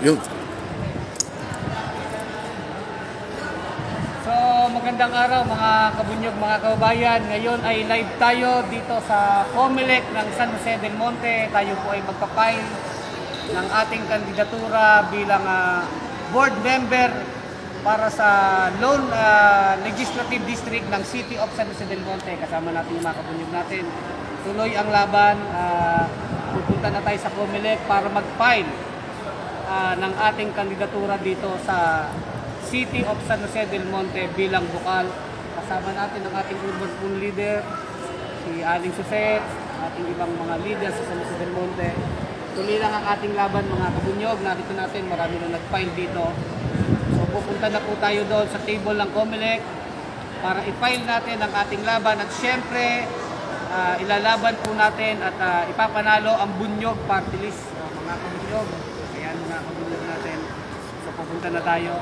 Yun. So, magandang araw mga kabunyog, mga kababayan. Ngayon ay live tayo dito sa COMELEC ng San Jose del Monte. Tayo po ay magpapile ng ating kandidatura bilang board member para sa Lone Legislative District ng City of San Jose del Monte. Kasama natin yung mga kabunyog natin. Tuloy ang laban. Pupunta na tayo sa COMELEC para mag-file ng ating kandidatura dito sa City of San Jose del Monte bilang bukal. Kasama natin ang ating urban pool leader, si Aling Suset, ating ibang mga leaders sa San Jose del Monte. Tuloy lang ang ating laban mga kabunyog. Nakita natin marami na nag-file dito. So pupunta na po tayo doon sa table ng COMELEC para i-file natin ang ating laban at syempre ilalaban po natin at ipapanalo ang Bunyog Party List mga kabunyog. Ayan mga kabunyog natin. So pupunta na tayo.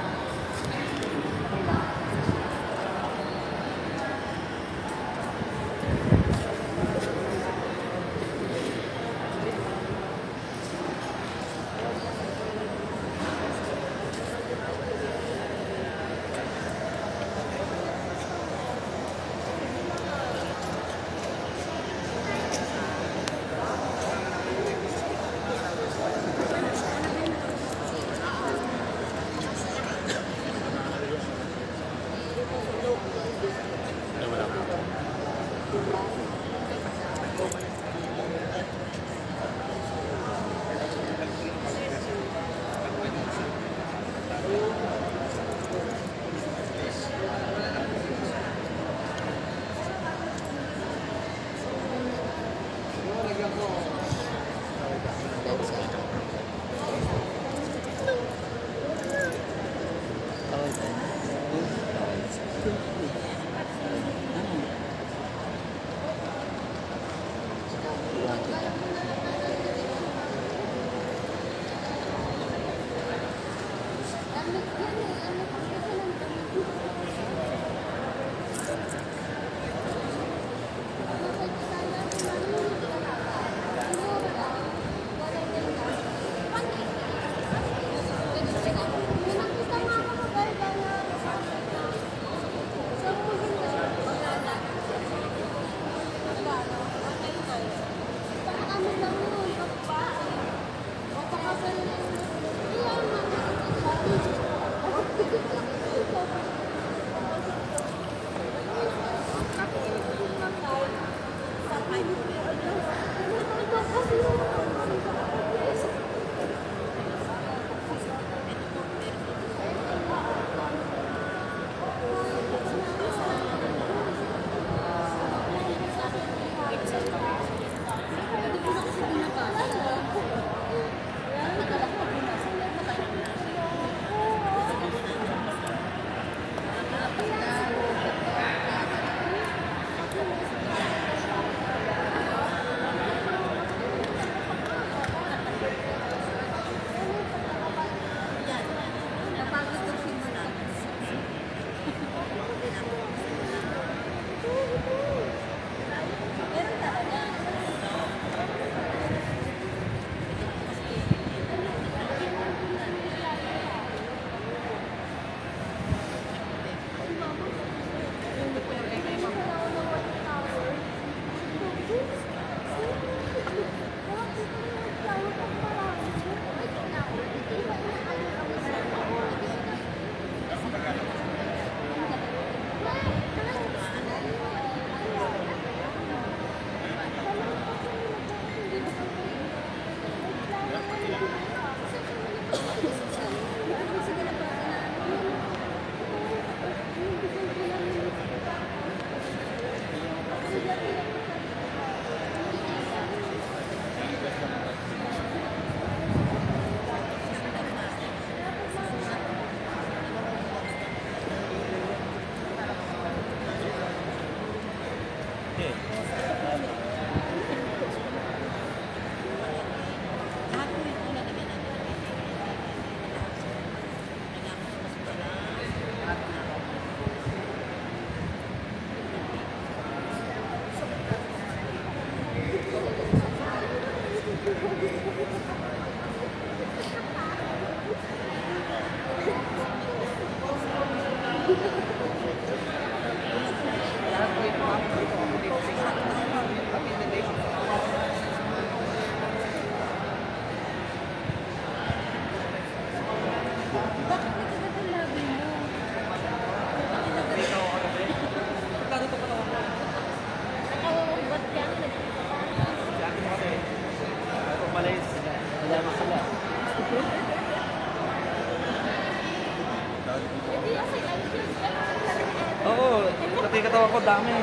Nakakatawa ko, dami.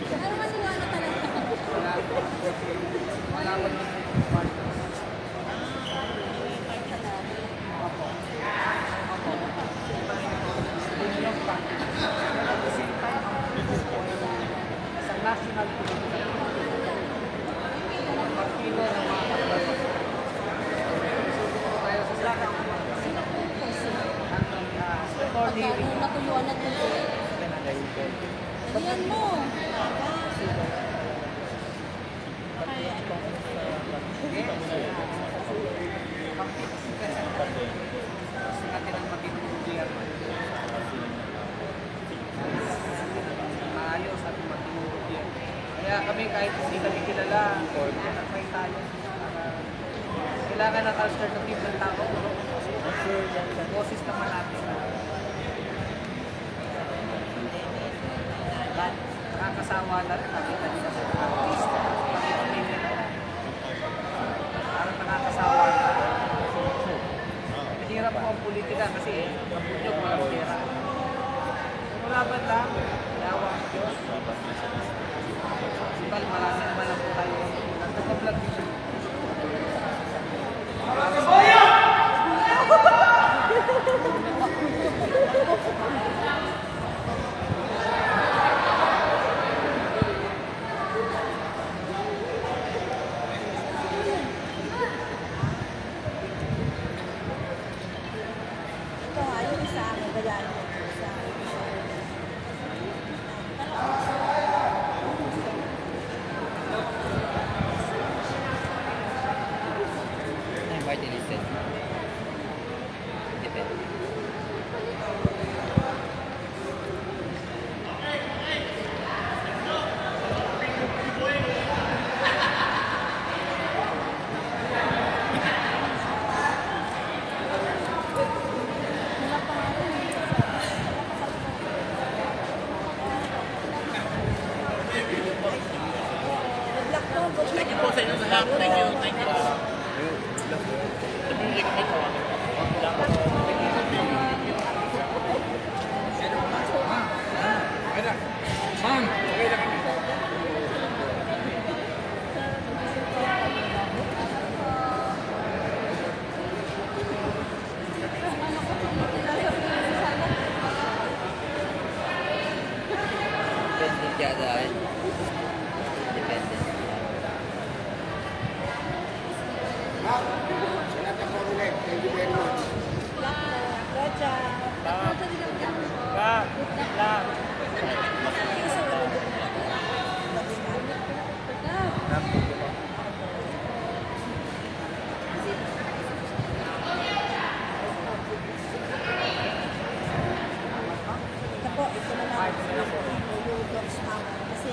Pero masiwala talaga. Isang national partido ng mga kapatid. Tayo sa Saka. Pagka natuyuan na tuloy. Yan mo. Gusto natin ang maging gobyerno. Maayos at maging gobyerno. Kaya kami kahit hindi kami kilala, nag-try tayo. Kailangan ng alternative ng tao. Boses naman natin. Nakakasawa na rin. Nakita nila sa artist. Parang nakakasawa na. Mahirap po ang politika kasi kapunyog walang pera. Kung laban lang, yawa ang Diyos. Sibal, marami naman lang po tayo. Nagpapag-vlog dito. Ito nga, yung isa, may bayan. Isa. Ang party listed. Depende. Good luck po. Good luck. Thank you po sa inyo sa lahat. Thank you. Thank you. Ma'am, okay lang kami. Depende yata eh. Depende. Good luck po. Rocha. Ito po, ito na lang. Yung box top. Kasi,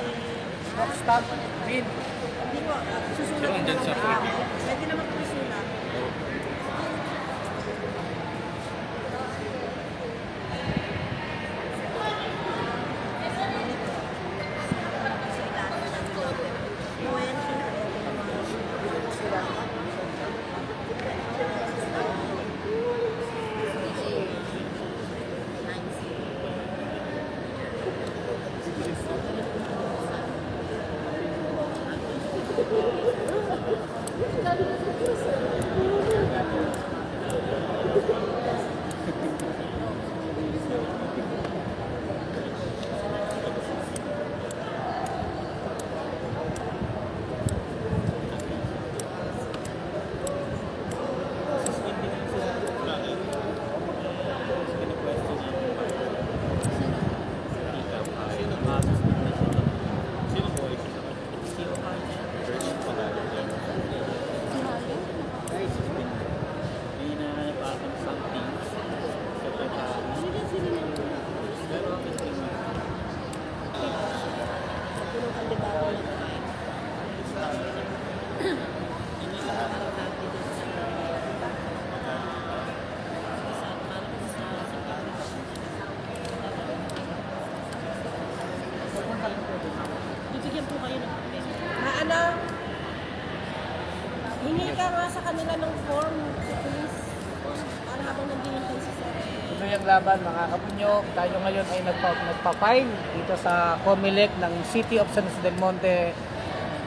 Box top, green. hindi mo, susunod na lang. Pwede naman po susunod. Hingi ka nga sa kanila ng form sa police. Para habang naghihintay si Sir. Tuloy ang laban mga kabunyog. Tayo ngayon ay nagpa-file dito sa COMELEC ng City of San Jose del Monte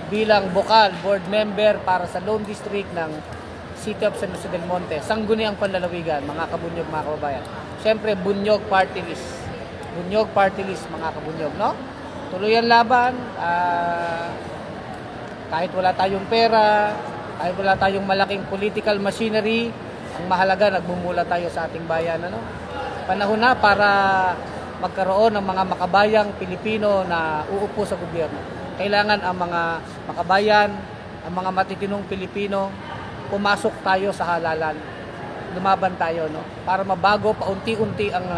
bilang bokal board member para sa Lone District ng City of San Jose del Monte. Sangguniang Panlalawigan, mga kabunyog, mga kababayan. Siyempre, Bunyog Party List. Bunyog Party List, mga kabunyog, no? Tuloy ang laban. Kahit wala tayong pera, kahit wala tayong malaking political machinery, ang mahalaga, nagmumula tayo sa ating bayan. Ano? Panahon na para magkaroon ng mga makabayang Pilipino na uupo sa gobyerno. Kailangan ang mga makabayan, ang mga matitinong Pilipino, pumasok tayo sa halalan. Lumaban tayo, no? Para mabago paunti-unti ang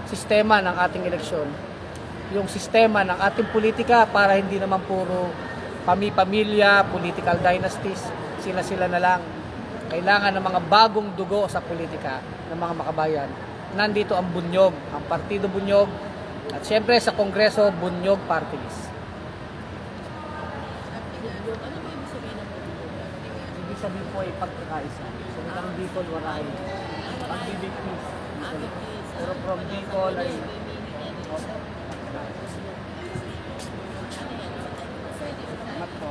sistema ng ating eleksyon. Yung sistema ng ating politika para hindi naman puro pamilya, political dynasties, sila-sila na lang. Kailangan ng mga bagong dugo sa politika ng mga makabayan. Nandito ang Bunyog, ang Partido Bunyog, at siyempre sa Kongreso, Bunyog Party List. Ibig sabihin po ay pagkakaisa. So, nilang Bicol, Waray. Pagbibigtis. Pero from Bicol ay... Salamat po.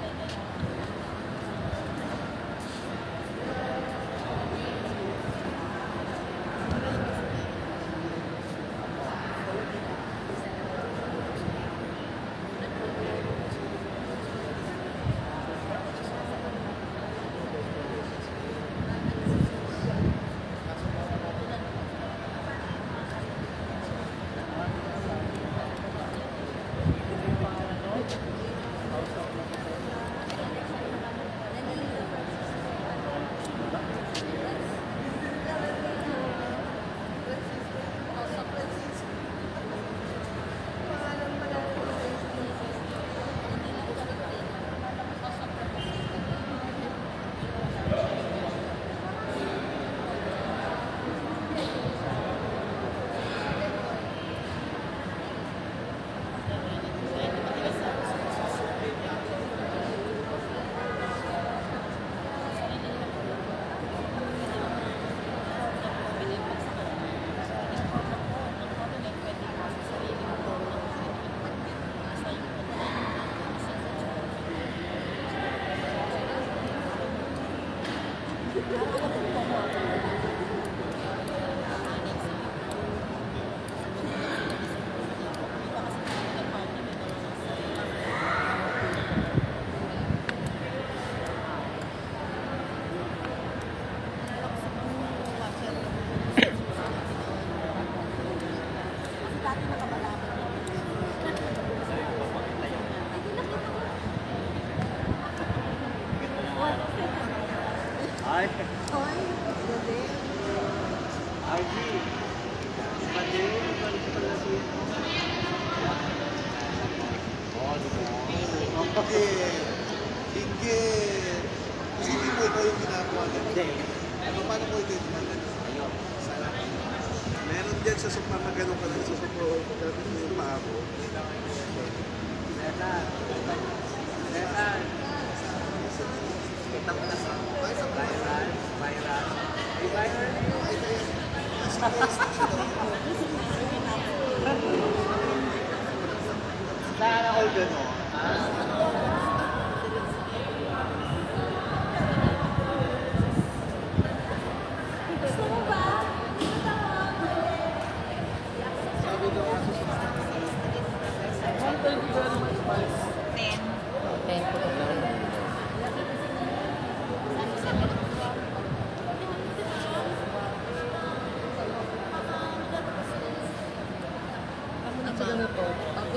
Meron dyan sa sopa na gano'n ka lang sa sopa pagdating mo yung paa mo. Saan ako dun mo? Gusto mo ba?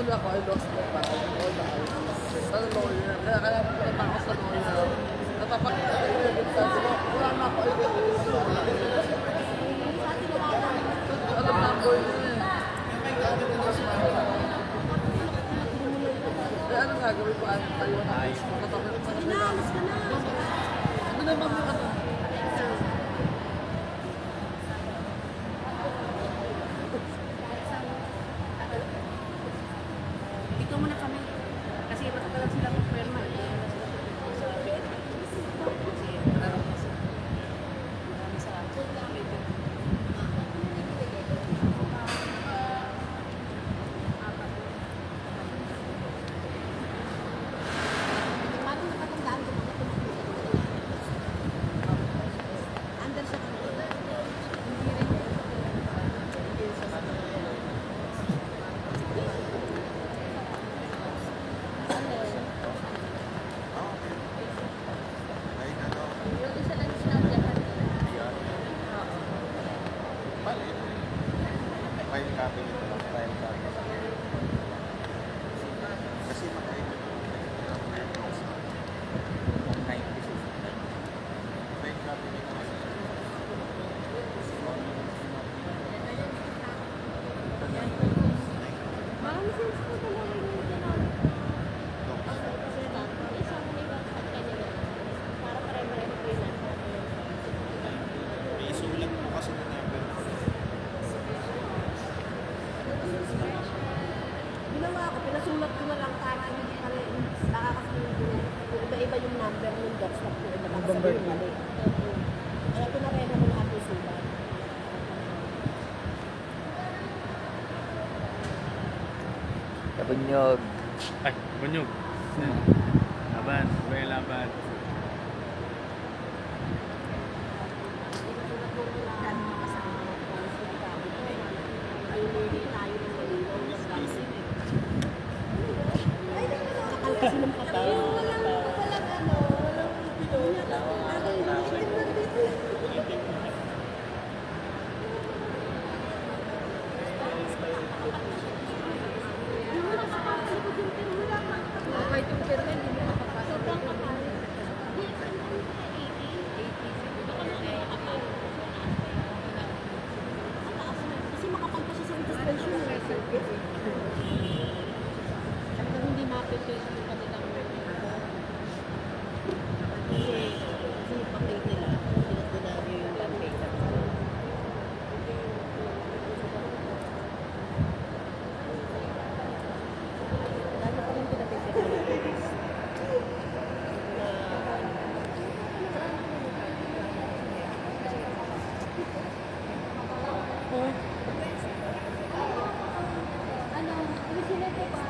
Ako ay lost ko pa. Sa lawyer. Kaya punta ako sa lawyer. Napapakita ko yung sabi ko, wala na ako ay alam na ako yun eh. Eh, ano nga gawin ko? Ano tayo na? Inalis ka na. Ano naman mo ano? Ikaw muna kami. Kasi matagal sila magperma. Yung isa lang sinadyahan. File copy nito lang. File copy. Kasi makaiba. File copy nito lang. Parang sense ko talaga yung gano'n. Isang may website kanya na. Para pare-pareho ko yun. May sulat po kasi na number. Ginawa ko, pinasulat ko na lang para hindi pare nakakasunod yun. Kung iba-iba yung number ng dots na po, iba baka sabihin mali. Kaya ko na rin naman lahat yung sulat. Kabunyog. Ay, bunyog. Laban, sabay laban. Kasi ng patay. Walang ano, walang kahit yung pirma, hindi mo makapasok. Sobrang kapal. Kasi makapal pa siya sa registration. Talagang hindi mapipil yung kanilang kasi yung papel nila, dinadinaryo yung paper. Dami pa rin pinapipil. Ano, sila ito pa?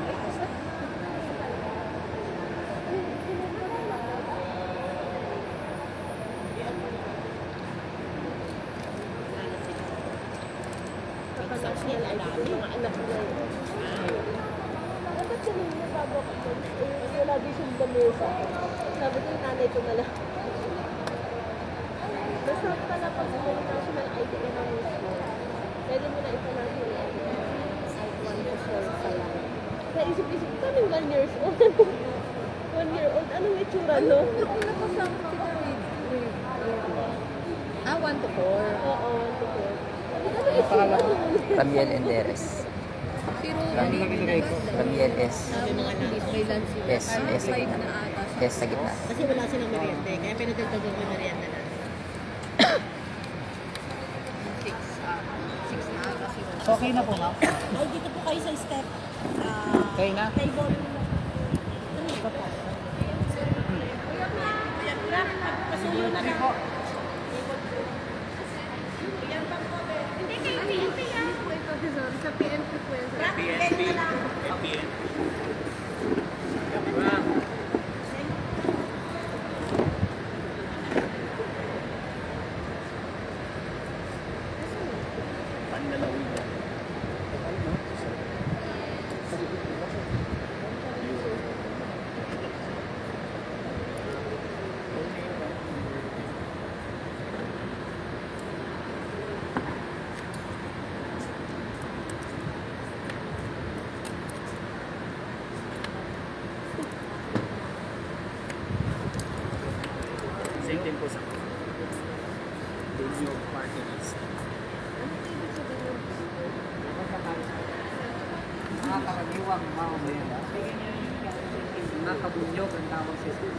Kapag sila alam, mga anak nila yun. Dapat sila yung nabago ko. Wala din siyang damesa. Sabi ko yung nanay ko na lang. Basta pala pag may national ID ka ng school, pwede mo na international ID. Kahit 1 to 4 pa lang. Naisip-isip ko, yung 1 years old. 1 year old, anong itsura, no? Yung nakasama ko grade. 1 to 4? Oo, 1 to 4. Ano itsura nun? Ramiel Enderes. Pero Ramiel S. may lunch sila. S. S sa gitna. S sa gitna. Kasi wala silang merienda kaya pinagdagdagan ko yung merienda na. 6 na kasi. Okay na po, ma'am. Ay, dito po kayo sa step. Okay na? Table. Ano ba po? Pasuyo na lang. Hindi kayo PNP yan. Sa PNP po yan. PNP na lang. Same din po sa Bunyog Party List. Mga karaniwang mamamayan. Mga kabunyog ang tawag sa school.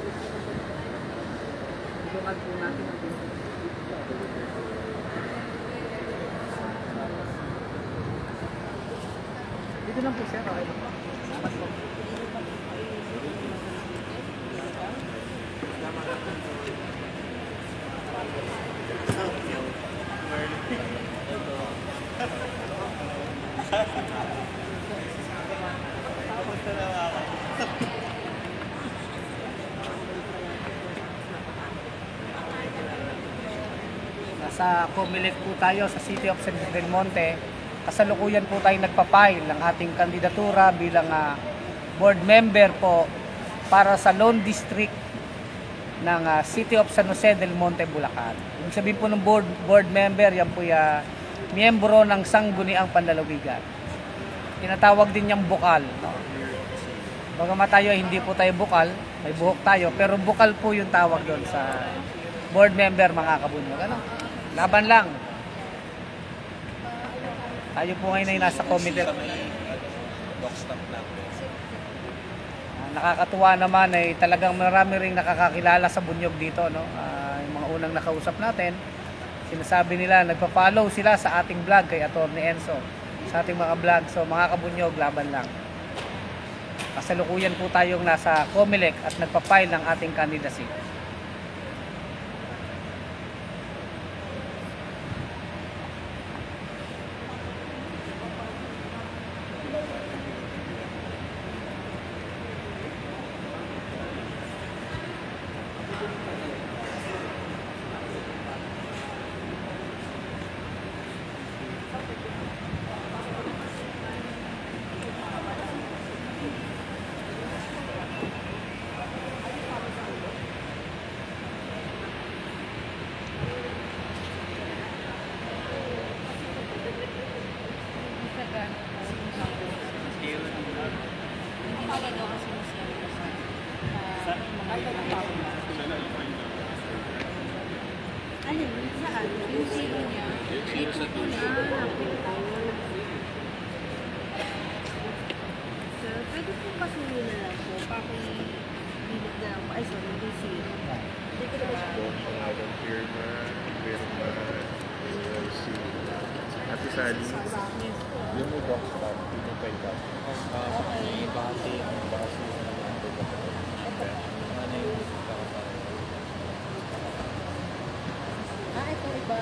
Tulungan po natin ang bunyog. Dito lang po sir. Okay lang po. Salamat po. Nasa Comelec po tayo sa City of San Del Monte. Kasalukuyan po tayo nagpa-file ng ating kandidatura bilang board member po para sa Loan District ng City of San Jose del Monte, Bulacan. Ibig sabihin po ng board member, yan po yung miyembro ng Sangguniang Panlalawigan. Tinatawag din niyang bukal. No? Bagamat tayo, hindi po tayo bukal, may buhok tayo, pero bukal po yung tawag doon sa board member, mga kabunyog. Ano? Laban lang. Tayo po ngayon ay nasa committee. Nakakatuwa naman ay talagang marami ring nakakakilala sa bunyog dito, no? Yung mga unang nakausap natin, sinasabi nila nagpa-follow sila sa ating vlog kay Atty. Enzo, sa ating mga vlog. So mga kabunyog, laban lang. Kasalukuyan po tayong nasa COMELEC at nagpa-file ng ating candidacy. Pwede po pasunin na lang po. Pakibilog na lang po. Ay, sorry, busy. Hindi ko na ba Ate Sally, yung mo box stop, pinipay ka. May base, ang base ano yung ito iba.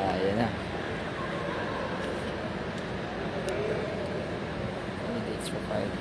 Ayan na. Candidates profile.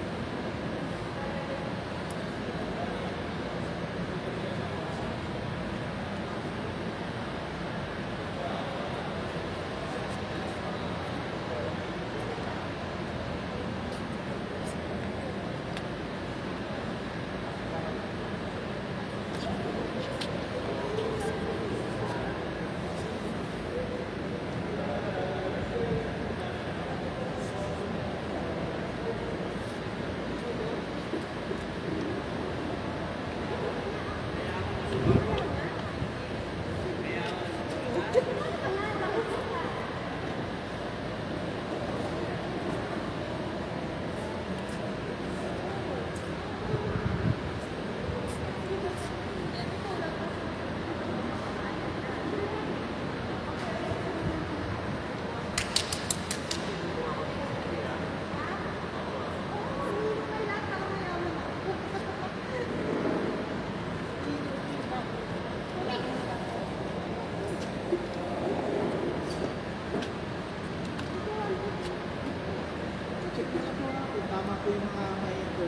po yung mga high-end po.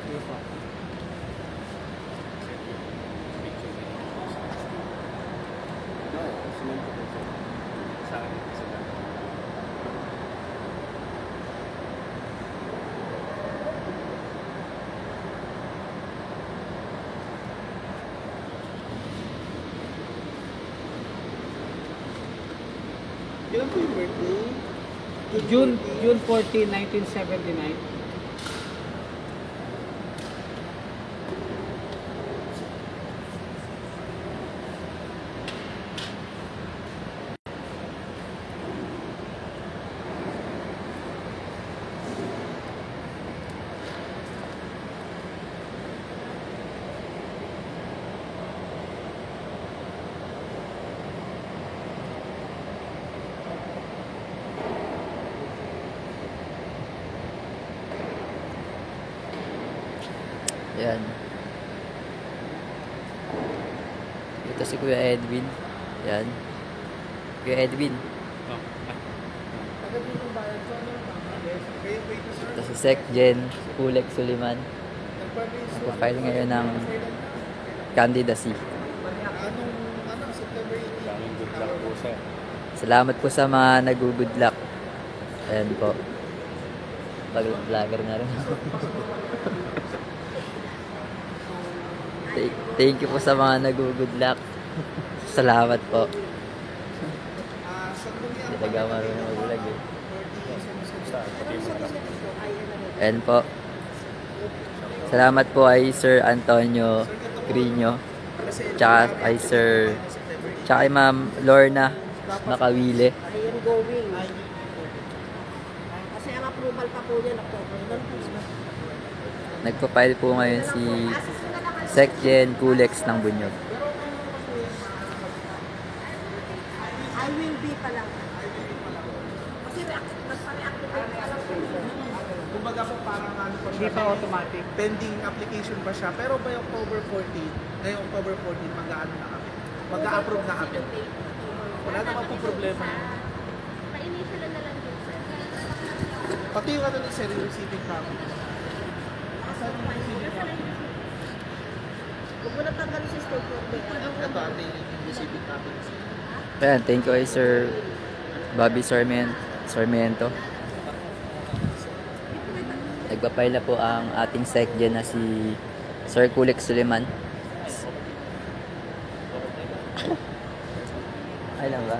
Sige po. Kailan po yung birthday? June 14, 1979. Yan. Ito si Kuya Edwin. Yan. Kuya Edwin. Ito si Sec Jen Kulek Suliman. Nagpa-file ngayon ng candidacy. Daming good luck po sir. Salamat po sa mga nag-good luck. Ayan po. Vlogger na rin ako. Thank you po sa mga nag-good luck. Salamat po. Hindi talaga marunong mag-vlog eh. Ayan po. Salamat po ay Sir Antonio Grino. Tsaka kay Sir... Tsaka kay Ma'am Lorna Makawile. Ayun going. Kasi ang approval pa po niya, October. Nagpa-file po ngayon si Sec Jen Kulex ng Bunyog. I will be pa lang. Kasi nagpa-reactivate pa lang po. Kumbaga po parang ano po Hindi siya, pa automatic. pending application pa siya. Pero by October 14, ngayong October 14, mag-ano na kami. Mag-a-approve na kami. Wala naman po problema yun. Pa-initial na lang din, sir. Pati yung ano ni Sir, yung receiving copy. Huwag mo na tanggalin si statement. Ito, ate yung receiving copy. Ayan, thank you kay Sir Bobby Sarmiento. Nagpa-file na po ang ating Sec Jen na si Sir Kulex Suliman. Ay lang ba?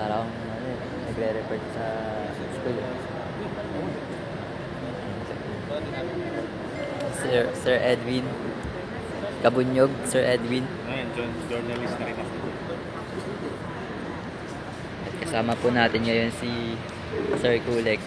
Parang nagre-report sa school. Sir Edwin Kabunyog, Sir Edwin. Ngayon, journalist na rin ako. At kasama po natin ngayon si Sir Kulex.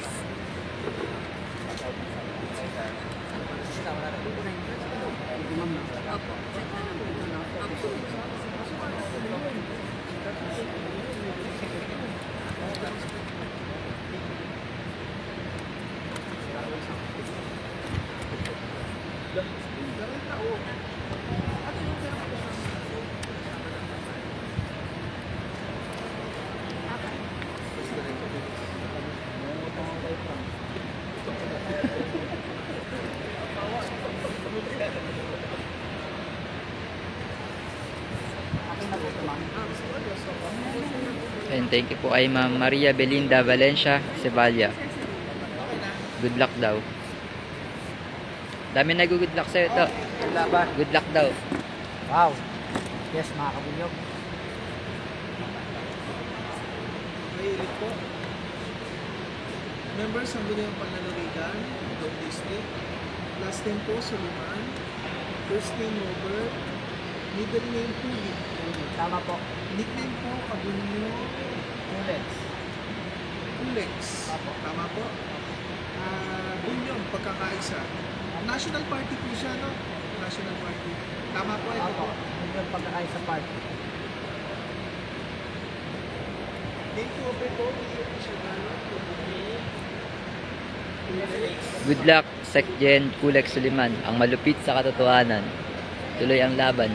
And thank you po ay Ma'am Maria Belinda Valencia Sevilla. Good luck daw. Dami nag-good luck sa'yo ito. Good luck daw. Wow. Yes, mga kabunyog. Mahilig po. Members ng Bunyog Panlalawigan, Dog District. Last name po, Suliman. First name, Robert. Middle name, Tuli. Tama po. Nickname po, Kabunyo. Kulex. Kulex. Tama po. Bunyog, pagkakaisa. National Party po siya, no? National Party. Tama po, ito po. Bunyog pagkakay sa party. Thank you, Ope po. Good luck, Sec Jen Kulex Suliman. Ang malupit sa katotohanan. Tuloy ang laban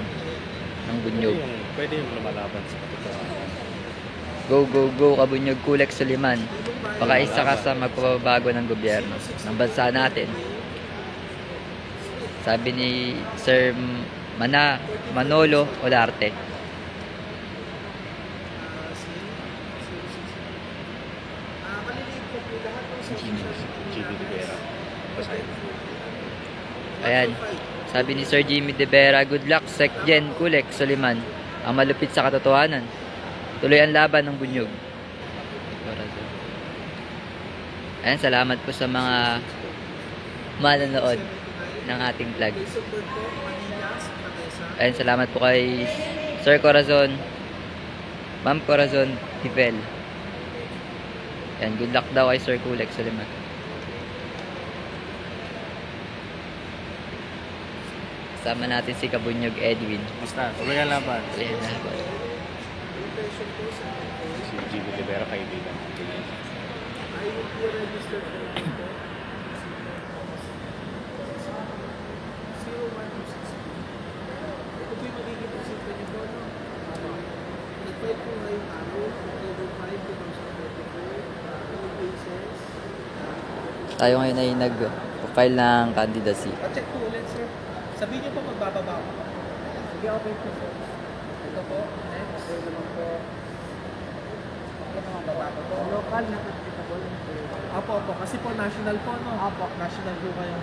ng Bunyog. Pwede yung lumalaban sa katotohanan. Go, go, go, Kabunyog Kulek Suliman. Baka isa ka sa magpapabago ng gobyerno ng bansa natin. Sabi ni Sir Manolo Olarte. Maliliit po po lahat ng social Jimmy Rivera. Basahin. Ayan. Sabi ni Sir Jimmy De Vera, good luck, Sekjen Kulek Suliman. Ang malupit sa katotohanan. Tuloy ang laban ng Bunyog. Ayan, salamat po sa mga manonood ng ating vlog. Ayan, salamat po kay Sir Corazon, Ma'am Corazon Tivel. Ayan, good luck daw kay Sir Kulek Suliman. Kasama natin si Kabunyog Edwin. Basta, tuloy ang laban. Ayan, Si Jimmy Rivera kaibigan. Ito po yung magiging presenta niyo po, no? Nag-file po ngayong araw, October 5, 2024, all cases. tayo ngayon ay nag-file ng candidacy. Check po ulit, sir. Sabihin niyo po magbababa ko. Sige, okay po, sir. Ito po, next. Okay naman po. Okay naman bababa po. Local na applicable. Apo, apo. Kasi po, national po, no? Apo. National po kayo.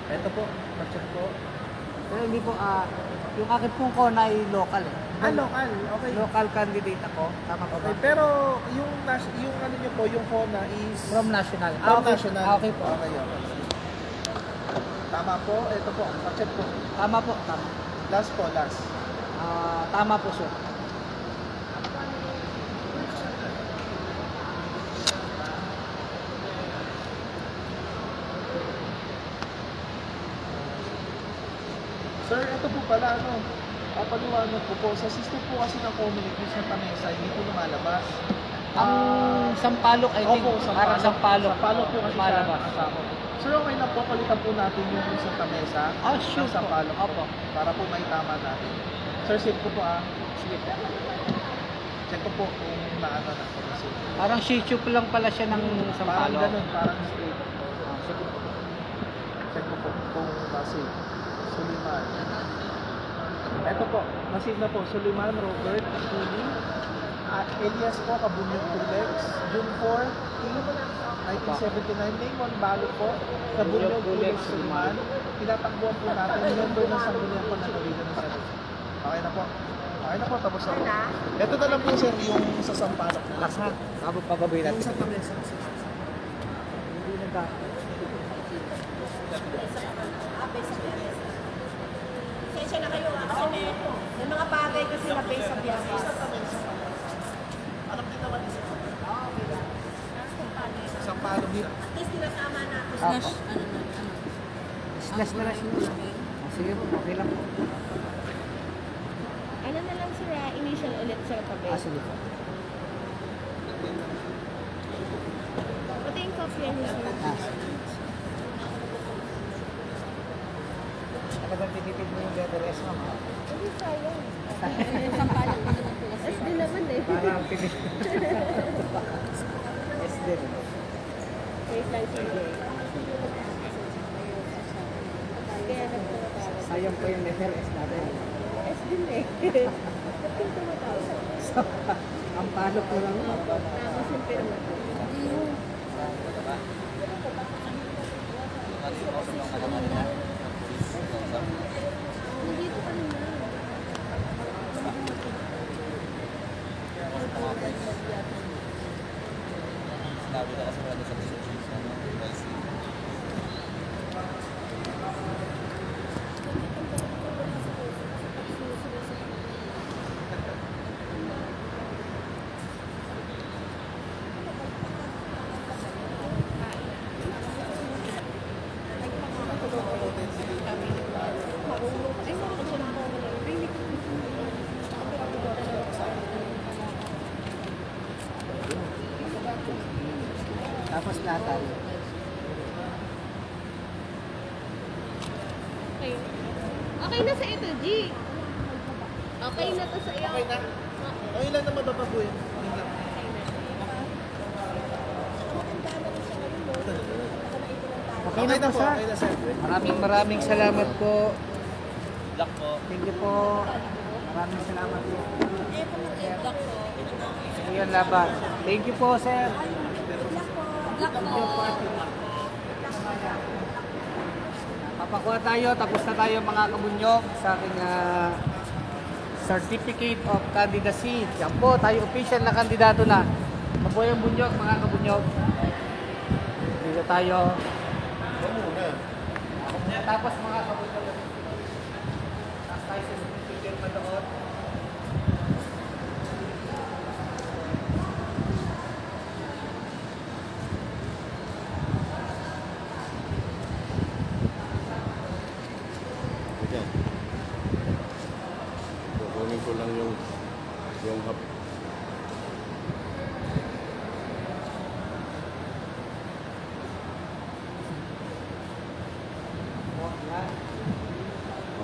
Ito po, check po. Pero hindi po, yung akin pong kona ay local eh. Local. Okay. Local candidate ako. Tama po ba? Okay, pero yung ano niyo po, yung Kona is From national. from okay. national. Okay po. Okay, okay. Tama po. Ito po, check po. Tama po. Tama. Last po, last. Tama po, sir. Sir, ito po pala, ano, paliwanag ko po, sa system po kasi ng Comelec yung sa Tamesa, hindi po lumalabas. Ang Sampalok, I think. Opo, Parang Sampalok. Sampalok po kasi Malabas. siya kasama. Sir, okay na po, palitan po natin yung sa Tamesa. Sure ng Sampalok po. po. Opo. Para po maitama natin. Sir, save ko po Sige po. Check ko po kung naano na po. Parang shih-tzu lang pala siya ng Parang Sampalok. ganun, parang straight. Sige po. Check ko po kung masave. Suliman. Ito po, masave na po. Suliman, Robert, Tuli, Elias po, Kabunyog Kulex, June 4, 1979, name on ballot po, Kabunyog Kulex, Suliman. Tinatakbuhan po natin, member ng Sangguniang Pananawigan ng Senate. Okay na po. Okay na po, tapos na po. Ito na lang po sir, yung sa Sampalok. Lasa. Habang pagabay Yung natin. sa Tamesa. Hindi nagka... Sensya na kayo kasi may mga bagay kasi na base sa biyahe. Alam din naman isa. Sampalok din. At least tinasama na. Slash na lang siya. Sige po, okay lang po. Ano na lang sila, initial ulit sa tabi. Sige po. Pati yung coffee niya sir. Talagang titipid mo yung letter S, ma'am. Hindi sayang. Sampalok pa naman po. SD naman eh. Parang titipid. S din. Wait lang sige. Kaya nagtatawag. Sayang po yung letter S natin. S din eh. Ba't yung tumatawag? Ang palok ko lang. Tapos yung pirma. Nandito ka na. Tapos natal. Okay. Okay na sa ito, G. Okay na to sa iyo. Okay na? O ilan na mababago yun? Yun lang. Okay na po, okay na sir. Maraming salamat po. Luck po. Thank you po. Maraming salamat po. Sige yan laban. Thank you po, sir. Papakuha tayo. Tapos na tayo mga kabunyog sa aking Certificate of Candidacy. Yan po, tayo official na kandidato na. Mabuhay ang bunyog, mga kabunyog. Dito tayo. Tapos mga kabunyog. Tapos tayo sa certificate pa doon. Ayan. Kukunin ko lang yung hap.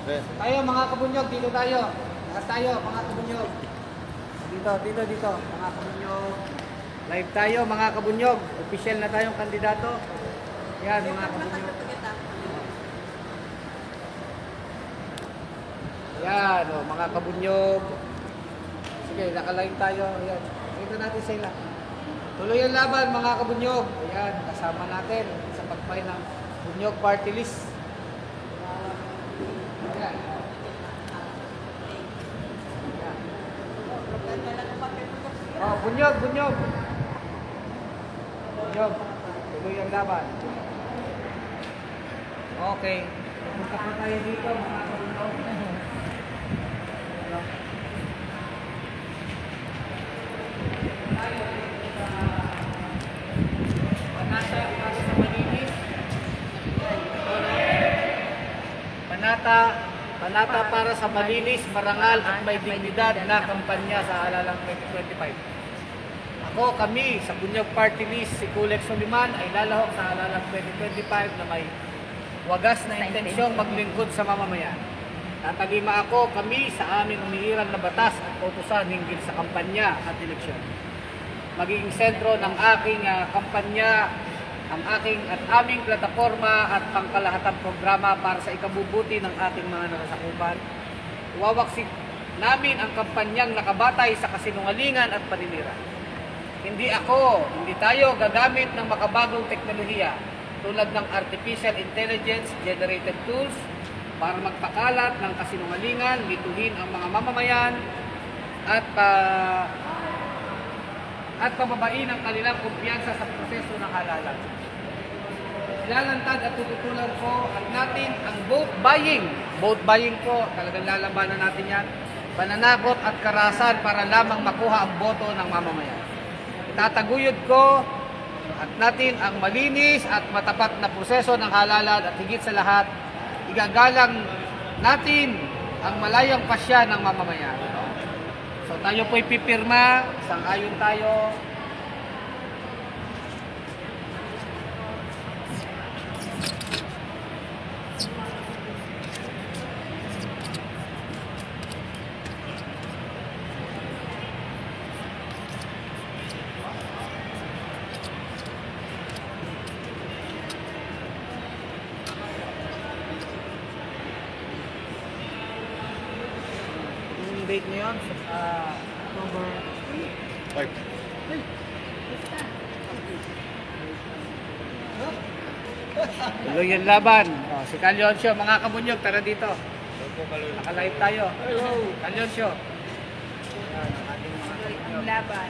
Okay. Tayo mga kabunyog, dito tayo. Lahat tayo mga kabunyog. Dito, mga kabunyog. Live tayo mga kabunyog. Official na tayong kandidato. Yan mga kabunyog. Yan mga kabunyog. Sige, nakalive tayo. Yan. Dito natin sila. Tuloy ang laban mga kabunyog. Ayan, kasama natin sa pagpay ng Bunyog Party List. Ayan. Oh, bunyog. Bunyog. Tuloy ang laban. Okay. Pupunta pa tayo dito mga kabunyog. Panata para sa malinis, marangal at may dignidad na kampanya sa halalang 2025. Kami sa Bunyog Party List, si Kulex Soliman ay lalahok sa halalang 2025 na may wagas na intensyong maglingkod sa mamamayan. Tatagima kami sa aming umiiral na batas at utusan hinggil sa kampanya at eleksyon. Magiging sentro ng aking kampanya ang aking at aming plataforma at pangkalahatang programa para sa ikabubuti ng ating mga nasasakupan. Iwawaksik namin ang kampanyang nakabatay sa kasinungalingan at paninira. Hindi tayo gagamit ng makabagong teknolohiya tulad ng artificial intelligence generated tools para magpakalat ng kasinungalingan, lituhin ang mga mamamayan at pababain ang kanilang kumpiyansa sa proseso ng halalan. Ilalantad at tututulan ko at natin ang vote buying. Vote buying po, talagang lalabanan natin yan. Pananakot at karahasan para lamang makuha ang boto ng mamamayan. Itataguyod ko at natin ang malinis at matapat na proseso ng halalan at higit sa lahat, igagalang natin ang malayang pasya ng mamamayan. So tayo po'y pipirma, sang-ayon tayo. Yung date niyo yun, October 5. tuloy yung laban. Si Calyonsyo, mga kabunyog, tara dito. Nakalive tayo. Calyonsyo. Ang laban.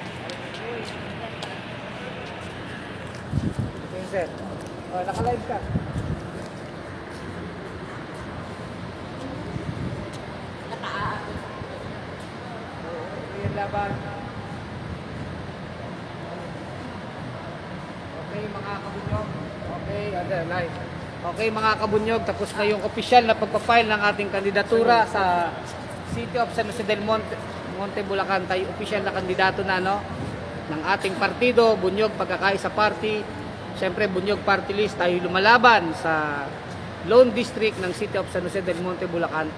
Vincent. Nakalive ka. Tuloy yung laban. Okay, mga kabunyog. Live. Okay mga kabunyog, tapos na yung official na pagpapile ng ating kandidatura sa City of San Jose del Monte, Bulacan. Tayo official na kandidato na ng ating partido, Bunyog Pagkakaisa Party. Siyempre Bunyog Party List, tayo lumalaban sa Lone District ng City of San Jose del Monte, Bulacan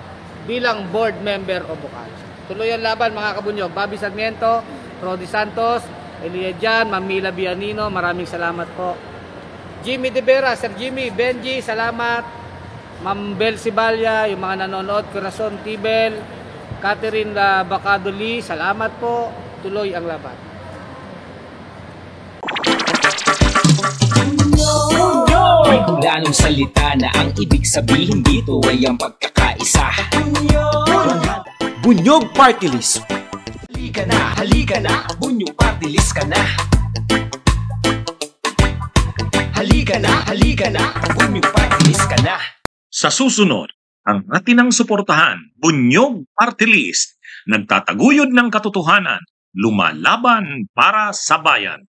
bilang board member o bukal. Tuloy ang laban mga kabunyog. Bobby Sarmiento, Rodi Santos, Elia Jan, Mamila Bianino, maraming salamat po. Jimmy De Vera, Sir Jimmy, Benji, salamat. Ma'am Bel Sibalya, yung mga nanonood, Corazon Tibel, Catherine Bacadoli, salamat po. Tuloy ang laban. May kulanong salita na ang ibig sabihin dito ay ang pagkakaisa. Bunyog Party List. Halika na, Bunyog Party List ka na. Halika na, Bunyog Party List ka na. Sa susunod, ang atinang suportahan, Bunyog Party List, nagtataguyod ng katotohanan, lumalaban para sa bayan.